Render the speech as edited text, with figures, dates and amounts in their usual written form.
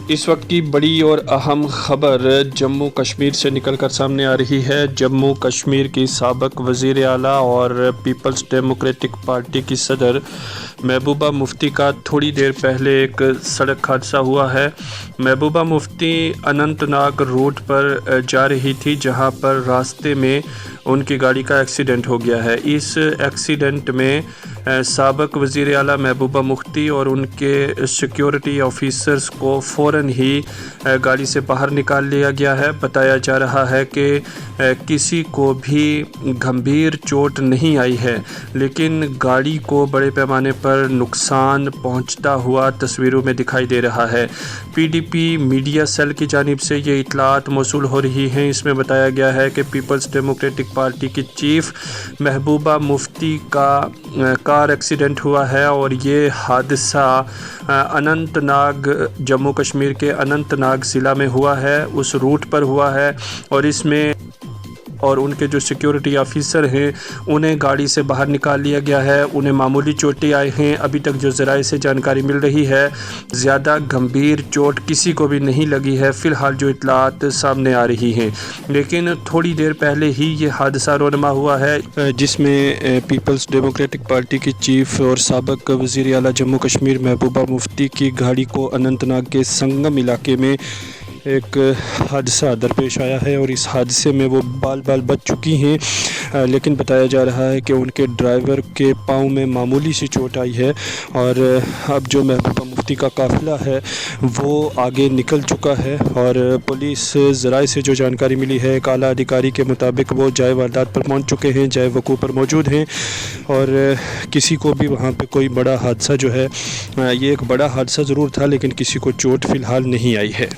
اس وقت کی بڑی اور اہم خبر جموں کشمیر سے نکل کر سامنے آ رہی ہے۔ جموں کشمیر کی سابق وزیر اعلیٰ اور پیپلز ڈیموکریٹک پارٹی کی صدر محبوبہ مفتی کا تھوڑی دیر پہلے ایک سڑک حادثہ ہوا ہے۔ محبوبہ مفتی اننت ناگ روڈ پر جا رہی تھی، جہاں پر راستے میں ان کی گاڑی کا ایکسیڈنٹ ہو گیا ہے۔ اس ایکسیڈنٹ میں سابق وزیر اعلیٰ محبوبہ مفتی اور ان کے سیکیورٹی آفیسرز کو فوراً ہی گاڑی سے باہر نکال لیا گیا ہے۔ بتایا جا رہا ہے کہ کسی کو بھی گھمبیر چوٹ نہیں آئی ہے، لیکن گاڑی کو بڑے پیمانے پر نقصان پہنچتا ہوا تصویروں میں دکھائی دے رہا ہے۔ P D P media cell کی جانب سے یہ اطلاعات موصول ہو رہی ہیں۔ اس میں بتایا گیا ہے کہ پیپلز ڈیموکریٹک پارٹی کی چیف محبوبہ مفتی کا کار ایکسیڈنٹ ہوا ہے، اور یہ حادثہ اننت ناگ جموں کشمیر کے اننت ناگ ضلع میں ہوا ہے، اس روٹ پر ہوا ہے، اور اس میں ان کے جو سیکیورٹی آفیسر ہیں انہیں گاڑی سے باہر نکال لیا گیا ہے۔ انہیں معمولی چوٹیں آئی ہیں۔ ابھی تک جو ذرائع سے جانکاری مل رہی ہے، زیادہ گمبھیر چوٹ کسی کو بھی نہیں لگی ہے، فی الحال جو اطلاعات سامنے آ رہی ہیں، لیکن تھوڑی دیر پہلے ہی یہ حادثہ رونما ہوا ہے، جس میں پیپلز ڈیموکریٹک پارٹی کی چیف اور سابق وزیر اعلیٰ جموں کشمیر محبوبہ مفتی کی گاڑی کو اننت ناگ کے سنگم علاقے میں ایک حادثہ درپیش آیا ہے، اور اس حادثے میں وہ بال بچ چکی ہیں، لیکن بتایا جا رہا ہے کہ ان کے ڈرائیور کے پاؤں میں معمولی سی چوٹ آئی ہے، اور اب جو محبوبہ مفتی کا قافلہ ہے وہ آگے نکل چکا ہے، اور پولیس ذرائع سے جو جانکاری ملی ہے، ایک اعلیٰ ادھیکاری کے مطابق وہ جائے واردات پر پہنچ چکے ہیں، جائے وقوع پر موجود ہیں، اور کسی کو بھی وہاں پہ کوئی بڑا حادثہ جو ہے، یہ ایک بڑا حادثہ ضرور تھا، لیکن کسی کو چوٹ فی الحال نہیں آئی ہے۔